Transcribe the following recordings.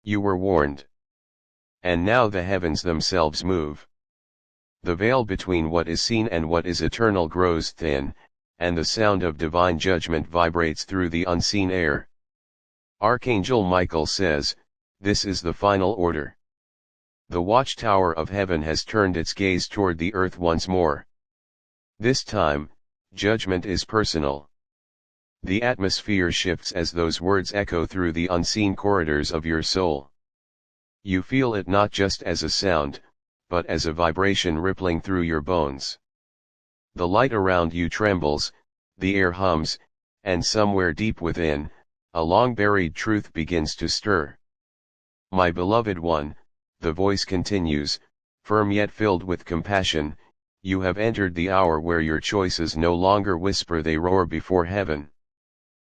You were warned. And now the heavens themselves move. The veil between what is seen and what is eternal grows thin, and the sound of divine judgment vibrates through the unseen air. Archangel Michael says, "This is the final order." The watchtower of heaven has turned its gaze toward the earth once more. This time, judgment is personal. The atmosphere shifts as those words echo through the unseen corridors of your soul. You feel it not just as a sound, but as a vibration rippling through your bones. The light around you trembles, the air hums, and somewhere deep within, a long-buried truth begins to stir. My beloved one, the voice continues, firm yet filled with compassion, you have entered the hour where your choices no longer whisper, they roar before heaven.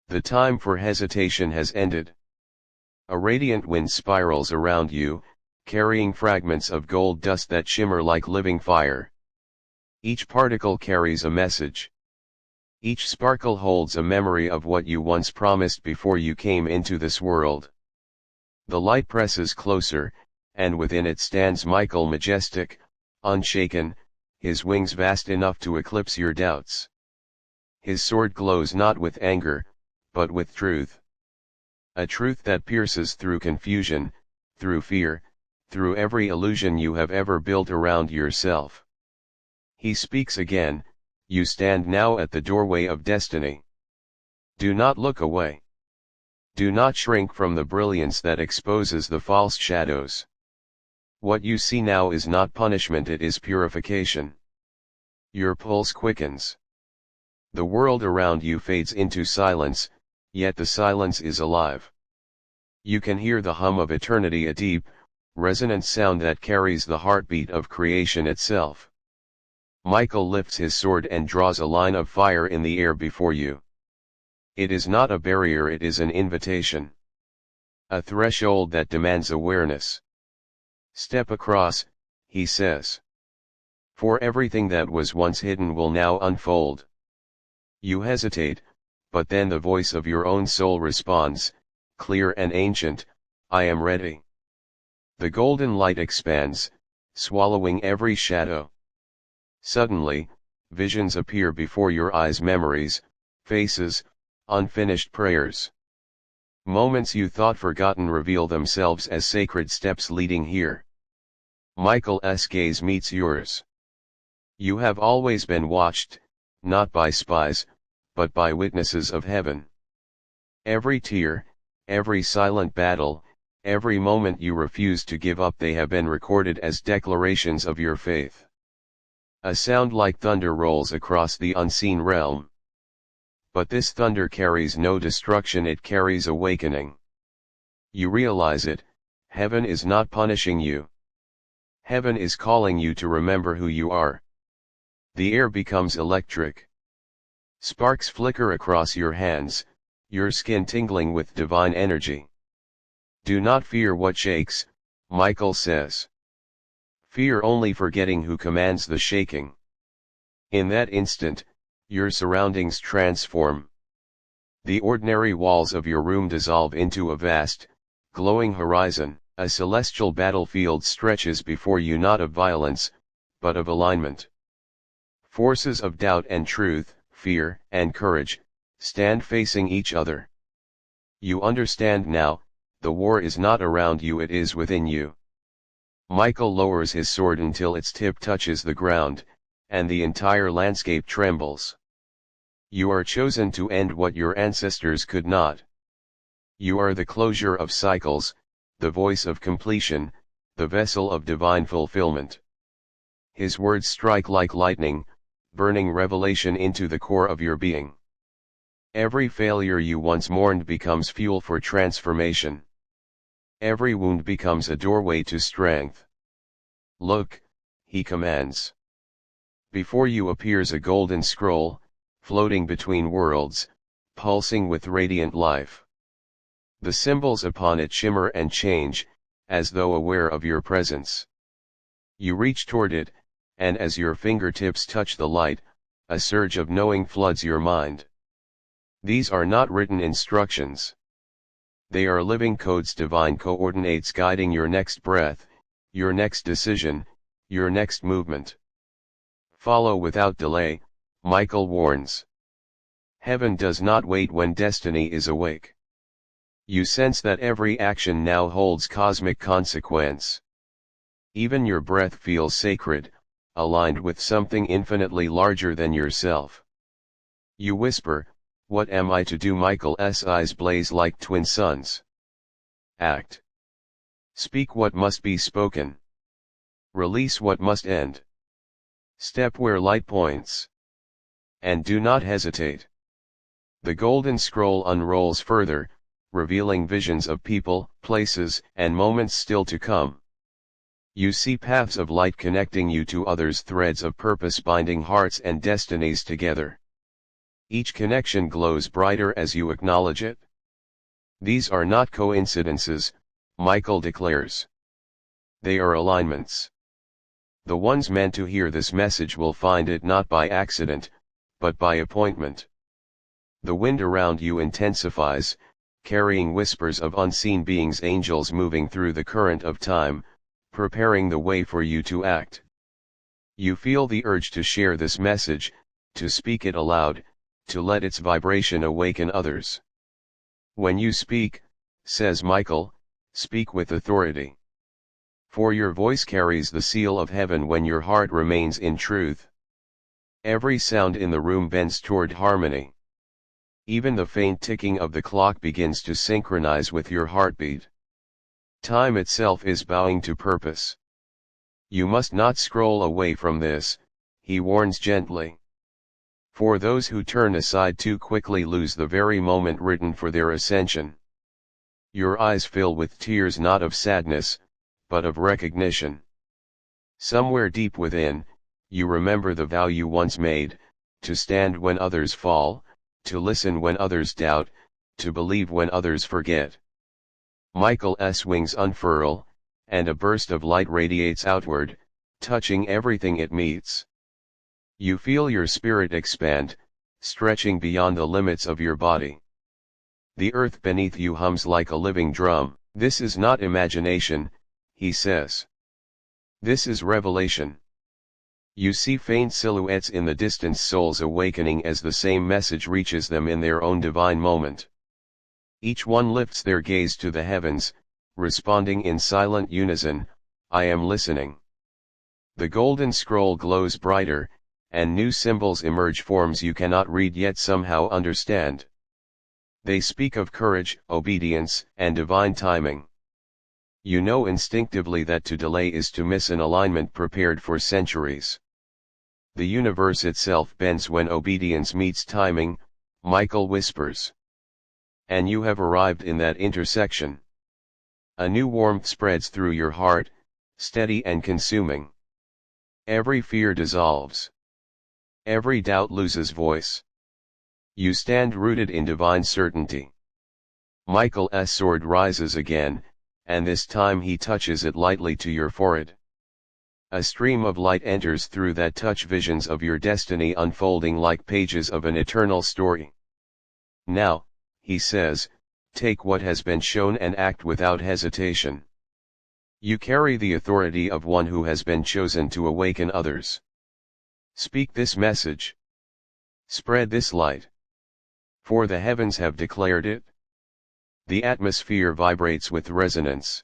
The time for hesitation has ended. A radiant wind spirals around you, carrying fragments of gold dust that shimmer like living fire. Each particle carries a message. Each sparkle holds a memory of what you once promised before you came into this world. The light presses closer, and within it stands Michael, majestic, unshaken, his wings vast enough to eclipse your doubts. His sword glows not with anger, but with truth. A truth that pierces through confusion, through fear, through every illusion you have ever built around yourself. He speaks again, you stand now at the doorway of destiny. Do not look away. Do not shrink from the brilliance that exposes the false shadows. What you see now is not punishment, it is purification. Your pulse quickens. The world around you fades into silence, yet the silence is alive. You can hear the hum of eternity, a deep, resonant sound that carries the heartbeat of creation itself. Michael lifts his sword and draws a line of fire in the air before you. It is not a barrier, it is an invitation. A threshold that demands awareness. Step across, he says. For everything that was once hidden will now unfold. You hesitate, but then the voice of your own soul responds, clear and ancient, I am ready. The golden light expands, swallowing every shadow. Suddenly, visions appear before your eyes, memories, faces, unfinished prayers. Moments you thought forgotten reveal themselves as sacred steps leading here. Michael's gaze meets yours. You have always been watched, not by spies, but by witnesses of heaven. Every tear, every silent battle, every moment you refuse to give up, they have been recorded as declarations of your faith. A sound like thunder rolls across the unseen realm. But this thunder carries no destruction, it carries awakening. You realize it, heaven is not punishing you. Heaven is calling you to remember who you are. The air becomes electric. Sparks flicker across your hands, your skin tingling with divine energy. Do not fear what shakes, Michael says. Fear only forgetting who commands the shaking. In that instant, your surroundings transform. The ordinary walls of your room dissolve into a vast, glowing horizon. A celestial battlefield stretches before you, not of violence, but of alignment. Forces of doubt and truth, fear and courage, stand facing each other. You understand now, the war is not around you, it is within you. Michael lowers his sword until its tip touches the ground, and the entire landscape trembles. You are chosen to end what your ancestors could not. You are the closure of cycles, the voice of completion, the vessel of divine fulfillment. His words strike like lightning, burning revelation into the core of your being. Every failure you once mourned becomes fuel for transformation. Every wound becomes a doorway to strength. Look, he commands. Before you appears a golden scroll, floating between worlds, pulsing with radiant life. The symbols upon it shimmer and change, as though aware of your presence. You reach toward it, and as your fingertips touch the light, a surge of knowing floods your mind. These are not written instructions. They are living codes, divine coordinates guiding your next breath, your next decision, your next movement. Follow without delay, Michael warns. Heaven does not wait when destiny is awake. You sense that every action now holds cosmic consequence. Even your breath feels sacred, aligned with something infinitely larger than yourself. You whisper, "What am I to do?" Michael's eyes blaze like twin suns. Act. Speak what must be spoken. Release what must end. Step where light points. And do not hesitate. The golden scroll unrolls further, revealing visions of people, places, and moments still to come. You see paths of light connecting you to others, threads of purpose binding hearts and destinies together. Each connection glows brighter as you acknowledge it. These are not coincidences, Michael declares. They are alignments. The ones meant to hear this message will find it not by accident, but by appointment. The wind around you intensifies, carrying whispers of unseen beings, angels moving through the current of time, preparing the way for you to act. You feel the urge to share this message, to speak it aloud, to let its vibration awaken others. When you speak, says Michael, speak with authority. For your voice carries the seal of heaven when your heart remains in truth. Every sound in the room bends toward harmony. Even the faint ticking of the clock begins to synchronize with your heartbeat. Time itself is bowing to purpose. You must not scroll away from this, he warns gently. For those who turn aside too quickly lose the very moment written for their ascension. Your eyes fill with tears, not of sadness, but of recognition. Somewhere deep within, you remember the vow you once made, to stand when others fall, to listen when others doubt, to believe when others forget. Michael's wings unfurl, and a burst of light radiates outward, touching everything it meets. You feel your spirit expand, stretching beyond the limits of your body. The earth beneath you hums like a living drum. This is not imagination, he says. This is revelation. You see faint silhouettes in the distance, souls awakening as the same message reaches them in their own divine moment. Each one lifts their gaze to the heavens, responding in silent unison, "I am listening." The golden scroll glows brighter, and new symbols emerge, forms you cannot read yet somehow understand. They speak of courage, obedience, and divine timing. You know instinctively that to delay is to miss an alignment prepared for centuries. The universe itself bends when obedience meets timing, Michael whispers. And you have arrived in that intersection. A new warmth spreads through your heart, steady and consuming. Every fear dissolves. Every doubt loses voice. You stand rooted in divine certainty. Michael's sword rises again, and this time he touches it lightly to your forehead. A stream of light enters through that touch, visions of your destiny unfolding like pages of an eternal story. Now, he says, take what has been shown and act without hesitation. You carry the authority of one who has been chosen to awaken others. Speak this message. Spread this light. For the heavens have declared it. The atmosphere vibrates with resonance.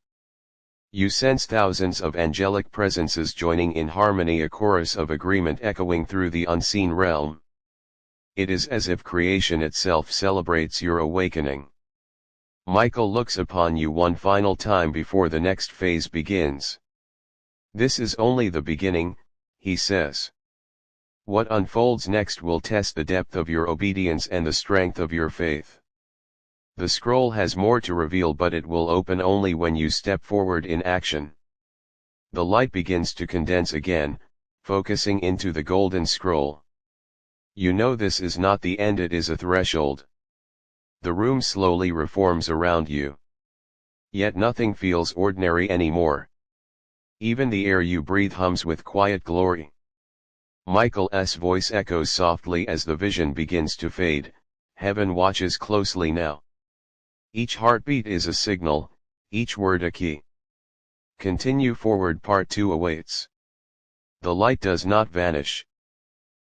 You sense thousands of angelic presences joining in harmony, a chorus of agreement echoing through the unseen realm. It is as if creation itself celebrates your awakening. Michael looks upon you one final time before the next phase begins. This is only the beginning, he says. What unfolds next will test the depth of your obedience and the strength of your faith. The scroll has more to reveal, but it will open only when you step forward in action. The light begins to condense again, focusing into the golden scroll. You know this is not the end, it is a threshold. The room slowly reforms around you. Yet nothing feels ordinary anymore. Even the air you breathe hums with quiet glory. Michael's voice echoes softly as the vision begins to fade, heaven watches closely now. Each heartbeat is a signal, each word a key. Continue forward. Part 2 awaits. The light does not vanish.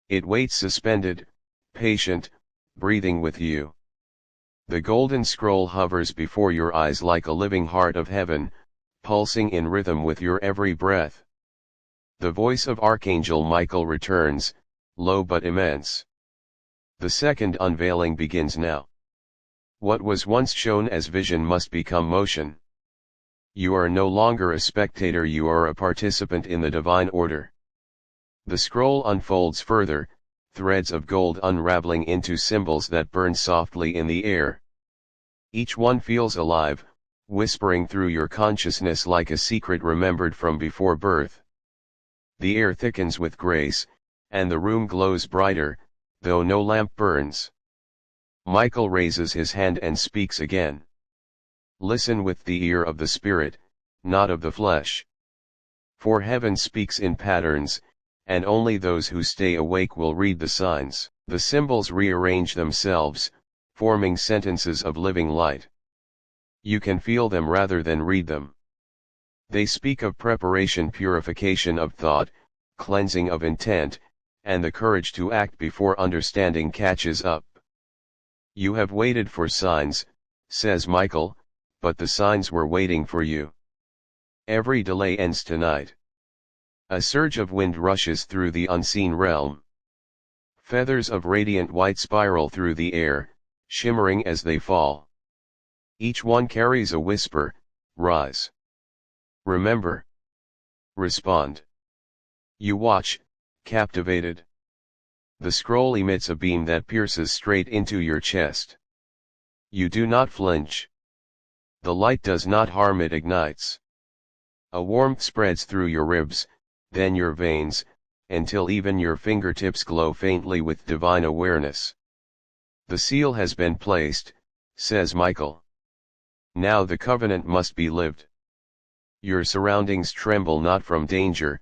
It waits suspended, patient, breathing with you. The golden scroll hovers before your eyes like a living heart of heaven, pulsing in rhythm with your every breath. The voice of Archangel Michael returns, low but immense. The second unveiling begins now. What was once shown as vision must become motion. You are no longer a spectator, you are a participant in the divine order. The scroll unfolds further, threads of gold unraveling into symbols that burn softly in the air. Each one feels alive, whispering through your consciousness like a secret remembered from before birth. The air thickens with grace, and the room glows brighter, though no lamp burns. Michael raises his hand and speaks again. Listen with the ear of the Spirit, not of the flesh. For heaven speaks in patterns, and only those who stay awake will read the signs. The symbols rearrange themselves, forming sentences of living light. You can feel them rather than read them. They speak of preparation, purification of thought, cleansing of intent, and the courage to act before understanding catches up. You have waited for signs, says Michael, but the signs were waiting for you. Every delay ends tonight. A surge of wind rushes through the unseen realm. Feathers of radiant white spiral through the air, shimmering as they fall. Each one carries a whisper, rise. Remember. Respond. You watch, captivated. The scroll emits a beam that pierces straight into your chest. You do not flinch. The light does not harm, it ignites. A warmth spreads through your ribs, then your veins, until even your fingertips glow faintly with divine awareness. The seal has been placed, says Michael. Now the covenant must be lived. Your surroundings tremble not from danger,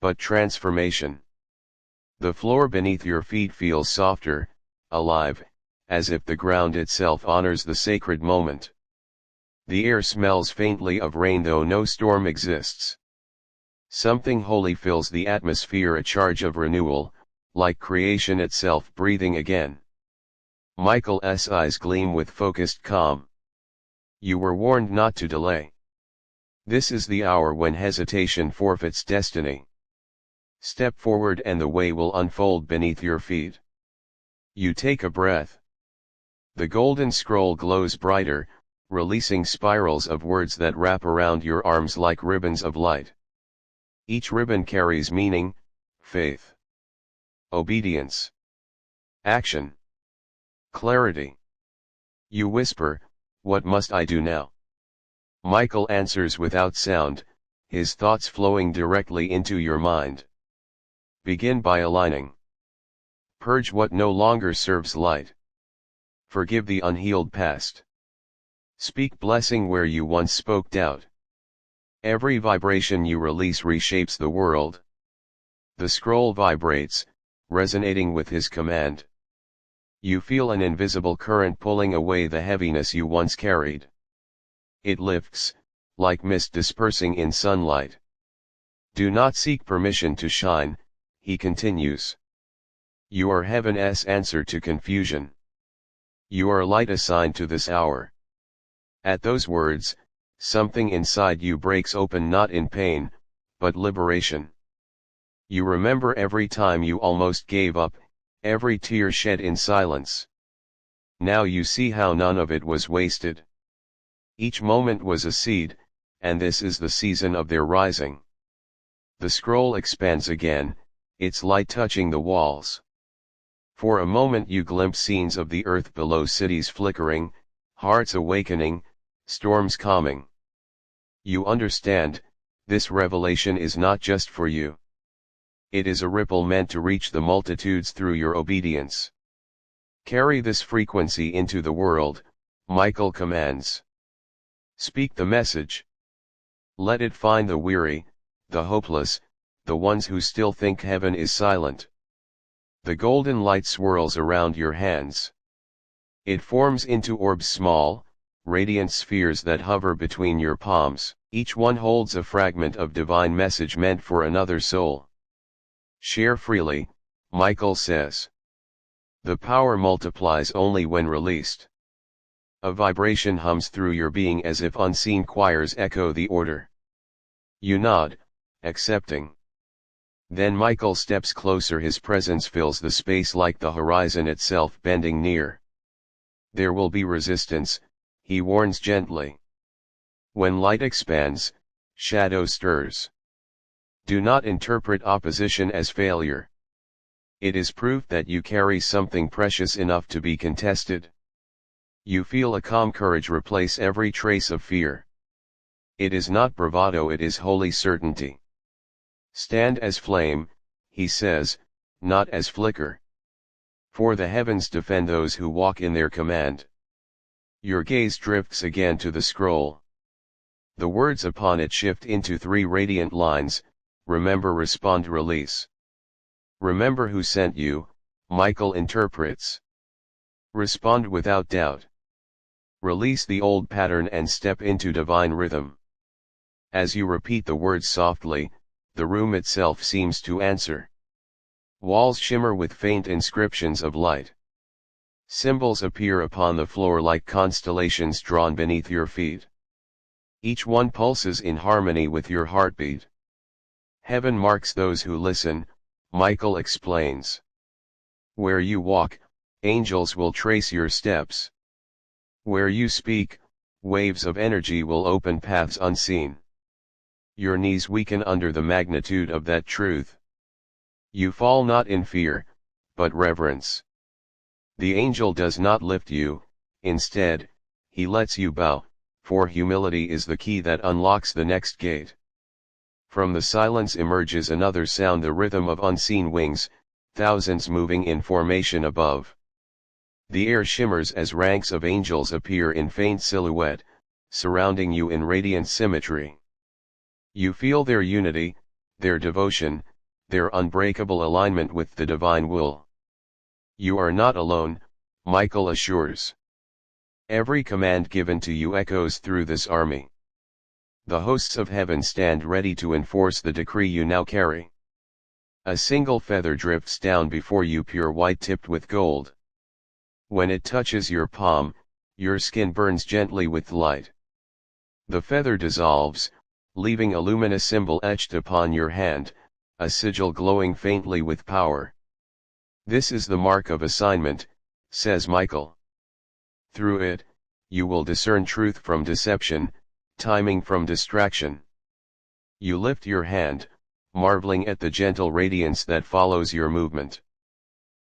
but transformation. The floor beneath your feet feels softer, alive, as if the ground itself honors the sacred moment. The air smells faintly of rain though no storm exists. Something holy fills the atmosphere, a charge of renewal, like creation itself breathing again. Michael's eyes gleam with focused calm. You were warned not to delay. This is the hour when hesitation forfeits destiny. Step forward and the way will unfold beneath your feet. You take a breath. The golden scroll glows brighter, releasing spirals of words that wrap around your arms like ribbons of light. Each ribbon carries meaning, faith, obedience, action, clarity. You whisper, what must I do now? Michael answers without sound, his thoughts flowing directly into your mind. Begin by aligning. Purge what no longer serves light. Forgive the unhealed past. Speak blessing where you once spoke doubt. Every vibration you release reshapes the world. The scroll vibrates, resonating with his command. You feel an invisible current pulling away the heaviness you once carried. It lifts, like mist dispersing in sunlight. Do not seek permission to shine, he continues. You are heaven's answer to confusion. You are light assigned to this hour. At those words, something inside you breaks open, not in pain, but liberation. You remember every time you almost gave up, every tear shed in silence. Now you see how none of it was wasted. Each moment was a seed, and this is the season of their rising. The scroll expands again, its light touching the walls. For a moment you glimpse scenes of the earth below, cities flickering, hearts awakening, storms calming. You understand, this revelation is not just for you. It is a ripple meant to reach the multitudes through your obedience. Carry this frequency into the world, Michael commands. Speak the message. Let it find the weary, the hopeless, the ones who still think heaven is silent. The golden light swirls around your hands. It forms into orbs small, radiant spheres that hover between your palms. Each one holds a fragment of divine message meant for another soul. Share freely, Michael says. The power multiplies only when released. A vibration hums through your being as if unseen choirs echo the order. You nod, accepting. Then Michael steps closer. His presence fills the space like the horizon itself bending near. There will be resistance, he warns gently. When light expands, shadow stirs. Do not interpret opposition as failure. It is proof that you carry something precious enough to be contested. You feel a calm courage replace every trace of fear. It is not bravado, it is holy certainty. Stand as flame, he says, not as flicker. For the heavens defend those who walk in their command. Your gaze drifts again to the scroll. The words upon it shift into 3 radiant lines: remember, respond, release. Remember who sent you, Michael interprets. Respond without doubt. Release the old pattern and step into divine rhythm. As you repeat the words softly, the room itself seems to answer. Walls shimmer with faint inscriptions of light. Symbols appear upon the floor like constellations drawn beneath your feet. Each one pulses in harmony with your heartbeat. Heaven marks those who listen, Michael explains. Where you walk, angels will trace your steps. Where you speak, waves of energy will open paths unseen. Your knees weaken under the magnitude of that truth. You fall not in fear, but reverence. The angel does not lift you, instead, he lets you bow, for humility is the key that unlocks the next gate. From the silence emerges another sound, the rhythm of unseen wings, thousands moving in formation above. The air shimmers as ranks of angels appear in faint silhouette, surrounding you in radiant symmetry. You feel their unity, their devotion, their unbreakable alignment with the divine will. You are not alone, Michael assures. Every command given to you echoes through this army. The hosts of heaven stand ready to enforce the decree you now carry. A single feather drifts down before you, pure white tipped with gold. When it touches your palm, your skin burns gently with light. The feather dissolves, leaving a luminous symbol etched upon your hand, a sigil glowing faintly with power. This is the mark of assignment, says Michael. Through it, you will discern truth from deception, timing from distraction. You lift your hand, marveling at the gentle radiance that follows your movement.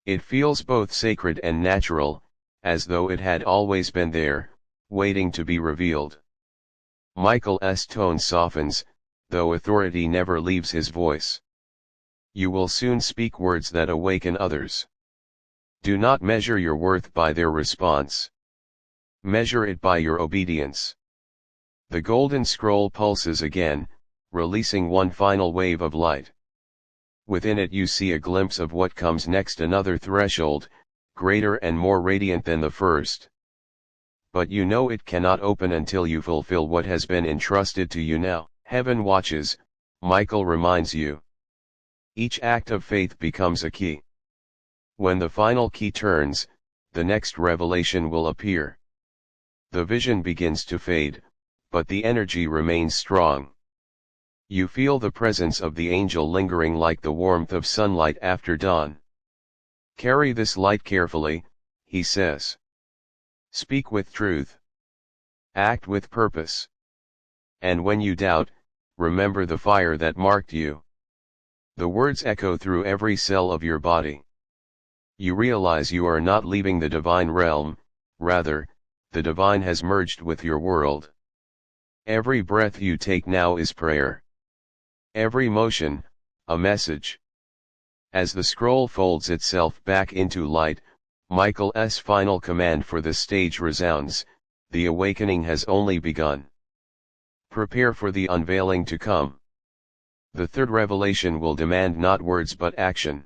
It feels both sacred and natural, as though it had always been there, waiting to be revealed. Michael's tone softens, though authority never leaves his voice. You will soon speak words that awaken others. Do not measure your worth by their response. Measure it by your obedience. The golden scroll pulses again, releasing one final wave of light. Within it you see a glimpse of what comes next, another threshold, greater and more radiant than the first. But you know it cannot open until you fulfill what has been entrusted to you now. Heaven watches, Michael reminds you. Each act of faith becomes a key. When the final key turns, the next revelation will appear. The vision begins to fade, but the energy remains strong. You feel the presence of the angel lingering like the warmth of sunlight after dawn. Carry this light carefully, he says. Speak with truth. Act with purpose. And when you doubt, remember the fire that marked you. The words echo through every cell of your body. You realize you are not leaving the divine realm, rather, the divine has merged with your world. Every breath you take now is prayer. Every motion, a message. As the scroll folds itself back into light, Michael's final command for the stage resounds, the awakening has only begun. Prepare for the unveiling to come. The third revelation will demand not words but action.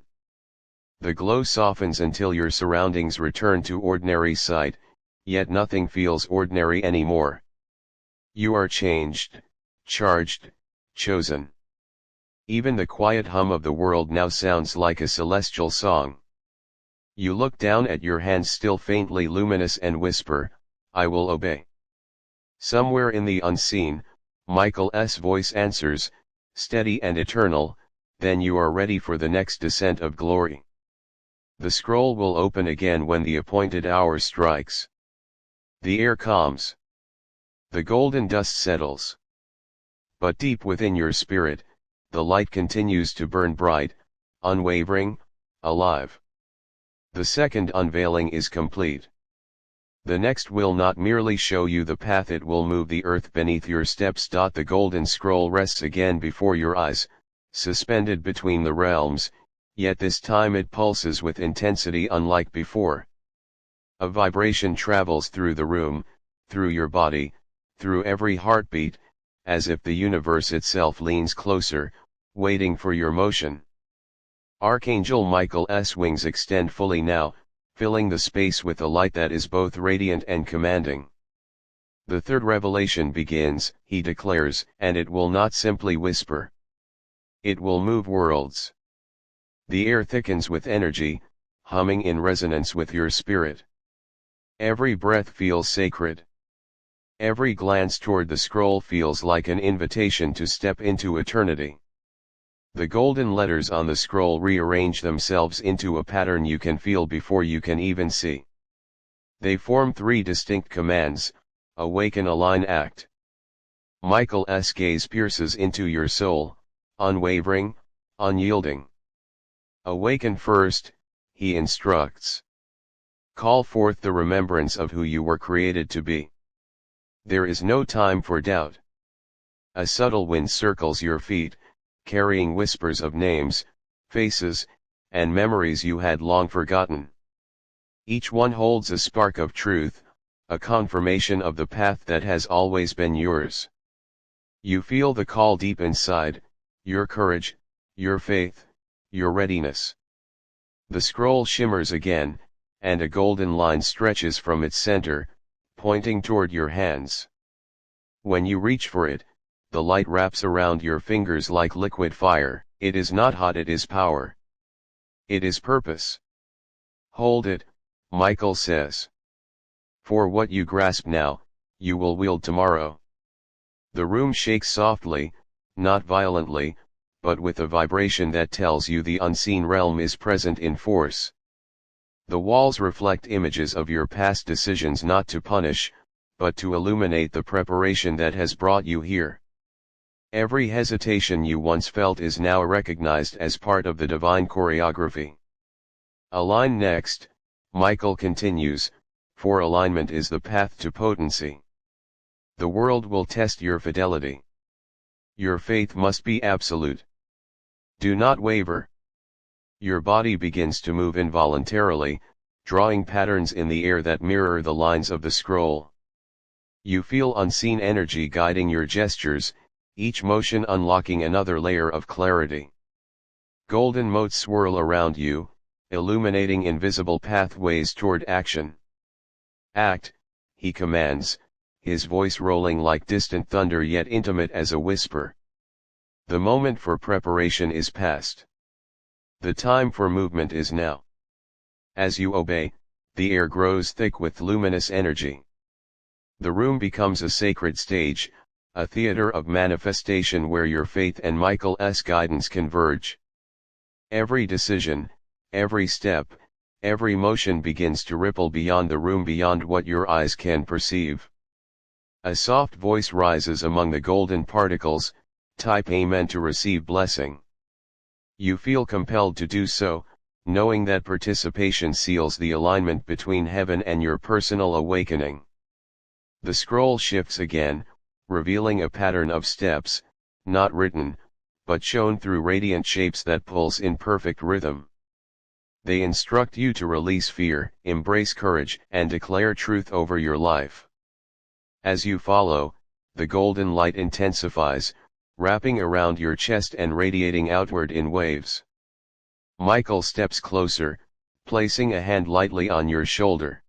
The glow softens until your surroundings return to ordinary sight, yet nothing feels ordinary anymore. You are changed, charged, chosen. Even the quiet hum of the world now sounds like a celestial song. You look down at your hands still faintly luminous and whisper, "I will obey." Somewhere in the unseen, Michael's voice answers, steady and eternal, "Then you are ready for the next descent of glory." The scroll will open again when the appointed hour strikes. The air calms. The golden dust settles. But deep within your spirit, the light continues to burn bright, unwavering, alive. The second unveiling is complete. The next will not merely show you the path, it will move the earth beneath your steps. The golden scroll rests again before your eyes, suspended between the realms, yet this time it pulses with intensity unlike before. A vibration travels through the room, through your body, through every heartbeat, as if the universe itself leans closer, waiting for your motion. Archangel Michael's wings extend fully now, filling the space with a light that is both radiant and commanding. The third revelation begins, he declares, and it will not simply whisper. It will move worlds. The air thickens with energy, humming in resonance with your spirit. Every breath feels sacred. Every glance toward the scroll feels like an invitation to step into eternity. The golden letters on the scroll rearrange themselves into a pattern you can feel before you can even see. They form three distinct commands: awaken, align, act. Michael's gaze pierces into your soul, unwavering, unyielding. Awaken first, he instructs. Call forth the remembrance of who you were created to be. There is no time for doubt. A subtle wind circles your feet, carrying whispers of names, faces, and memories you had long forgotten. Each one holds a spark of truth, a confirmation of the path that has always been yours. You feel the call deep inside, your courage, your faith, your readiness. The scroll shimmers again, and a golden line stretches from its center, pointing toward your hands. When you reach for it, the light wraps around your fingers like liquid fire. It is not hot, it is power. It is purpose. Hold it, Michael says. For what you grasp now, you will wield tomorrow. The room shakes softly, not violently, but with a vibration that tells you the unseen realm is present in force. The walls reflect images of your past decisions, not to punish, but to illuminate the preparation that has brought you here. Every hesitation you once felt is now recognized as part of the divine choreography. Align next, Michael continues, for alignment is the path to potency. The world will test your fidelity. Your faith must be absolute. Do not waver. Your body begins to move involuntarily, drawing patterns in the air that mirror the lines of the scroll. You feel unseen energy guiding your gestures, each motion unlocking another layer of clarity. Golden motes swirl around you, illuminating invisible pathways toward action. Act, he commands, his voice rolling like distant thunder yet intimate as a whisper. The moment for preparation is past. The time for movement is now. As you obey, the air grows thick with luminous energy. The room becomes a sacred stage, a theater of manifestation where your faith and Michael's guidance converge. Every decision, every step, every motion begins to ripple beyond the room, beyond what your eyes can perceive. A soft voice rises among the golden particles, type Amen to receive blessing. You feel compelled to do so, knowing that participation seals the alignment between heaven and your personal awakening. The scroll shifts again, revealing a pattern of steps, not written, but shown through radiant shapes that pulse in perfect rhythm. They instruct you to release fear, embrace courage, and declare truth over your life. As you follow, the golden light intensifies, wrapping around your chest and radiating outward in waves. Michael steps closer, placing a hand lightly on your shoulder.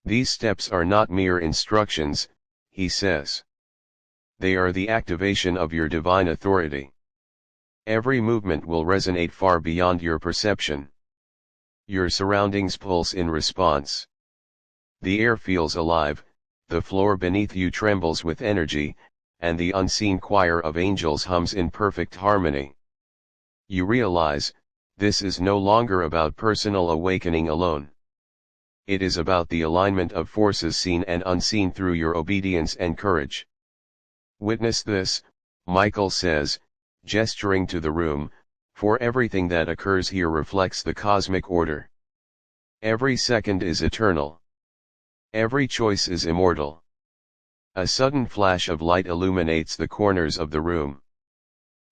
These steps are not mere instructions, he says. They are the activation of your divine authority. Every movement will resonate far beyond your perception. Your surroundings pulse in response. The air feels alive, the floor beneath you trembles with energy, and the unseen choir of angels hums in perfect harmony. You realize, this is no longer about personal awakening alone. It is about the alignment of forces seen and unseen through your obedience and courage. Witness this, Michael says, gesturing to the room, for everything that occurs here reflects the cosmic order. Every second is eternal. Every choice is immortal. A sudden flash of light illuminates the corners of the room.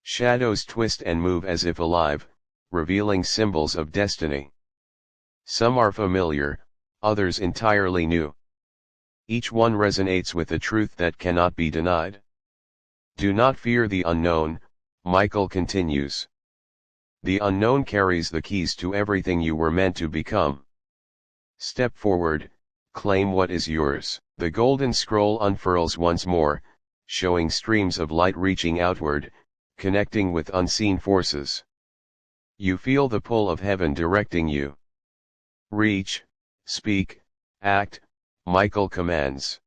Shadows twist and move as if alive, revealing symbols of destiny. Some are familiar, others entirely new. Each one resonates with a truth that cannot be denied. Do not fear the unknown, Michael continues. The unknown carries the keys to everything you were meant to become. Step forward, claim what is yours. The golden scroll unfurls once more, showing streams of light reaching outward, connecting with unseen forces. You feel the pull of heaven directing you. Reach, speak, act, Michael commands.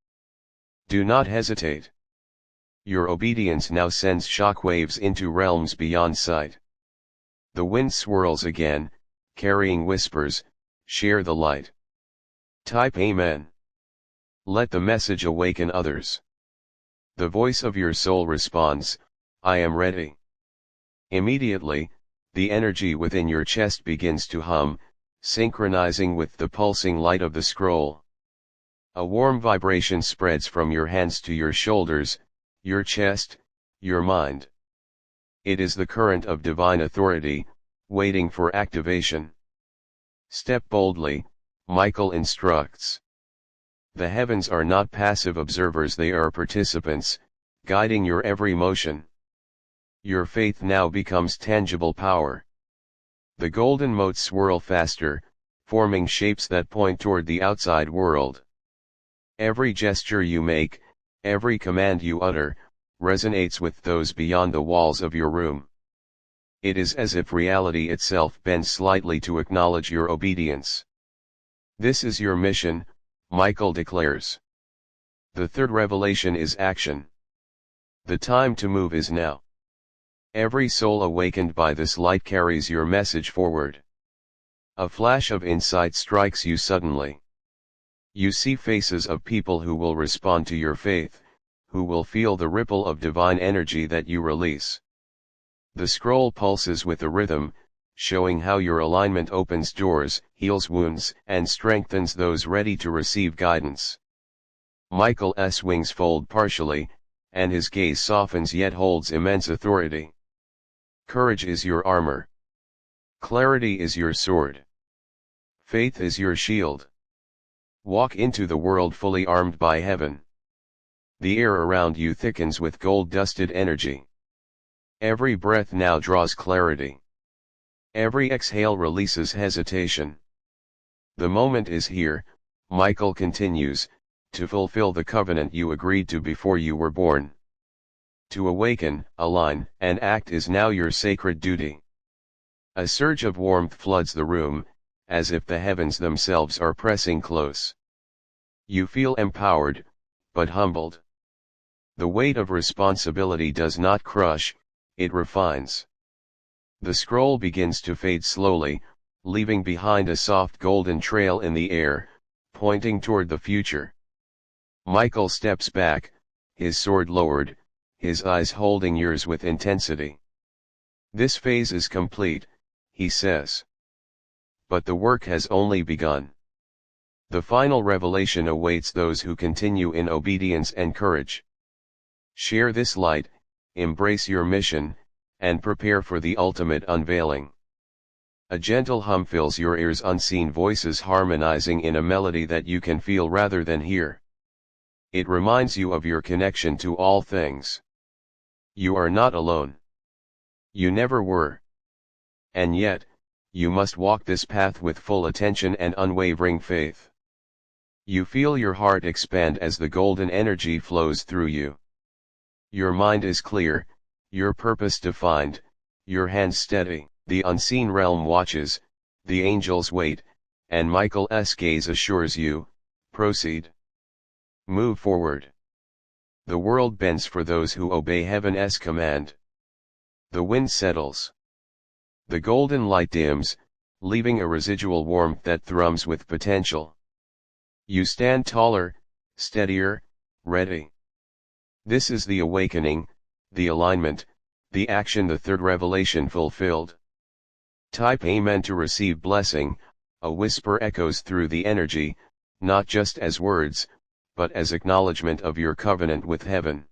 Do not hesitate. Your obedience now sends shockwaves into realms beyond sight. The wind swirls again, carrying whispers, share the light. Type Amen. Let the message awaken others. The voice of your soul responds, I am ready. Immediately, the energy within your chest begins to hum, synchronizing with the pulsing light of the scroll. A warm vibration spreads from your hands to your shoulders, your chest, your mind. It is the current of divine authority, waiting for activation. Step boldly, Michael instructs. The heavens are not passive observers, they are participants, guiding your every motion. Your faith now becomes tangible power. The golden motes swirl faster, forming shapes that point toward the outside world. Every gesture you make, every command you utter, resonates with those beyond the walls of your room. It is as if reality itself bends slightly to acknowledge your obedience. This is your mission, Michael declares. The third revelation is action. The time to move is now. Every soul awakened by this light carries your message forward. A flash of insight strikes you suddenly. You see faces of people who will respond to your faith, who will feel the ripple of divine energy that you release. The scroll pulses with a rhythm, showing how your alignment opens doors, heals wounds, and strengthens those ready to receive guidance. Michael's wings fold partially, and his gaze softens yet holds immense authority. Courage is your armor. Clarity is your sword. Faith is your shield. Walk into the world fully armed by heaven. The air around you thickens with gold-dusted energy. Every breath now draws clarity. Every exhale releases hesitation. The moment is here, Michael continues, to fulfill the covenant you agreed to before you were born. To awaken, align, and act is now your sacred duty. A surge of warmth floods the room, as if the heavens themselves are pressing close. You feel empowered, but humbled. The weight of responsibility does not crush, it refines. The scroll begins to fade slowly, leaving behind a soft golden trail in the air, pointing toward the future. Michael steps back, his sword lowered, his eyes holding yours with intensity. This phase is complete, he says. But the work has only begun. The final revelation awaits those who continue in obedience and courage. Share this light, embrace your mission, and prepare for the ultimate unveiling. A gentle hum fills your ears, unseen voices harmonizing in a melody that you can feel rather than hear. It reminds you of your connection to all things. You are not alone. You never were. And yet, you must walk this path with full attention and unwavering faith. You feel your heart expand as the golden energy flows through you. Your mind is clear, your purpose defined, your hands steady. The unseen realm watches, the angels wait, and Michael's gaze assures you, proceed. Move forward. The world bends for those who obey heaven's command. The wind settles. The golden light dims, leaving a residual warmth that thrums with potential. You stand taller, steadier, ready. This is the awakening, the alignment, the action, the third revelation fulfilled. Type Amen to receive blessing. A whisper echoes through the energy, not just as words, but as acknowledgement of your covenant with heaven.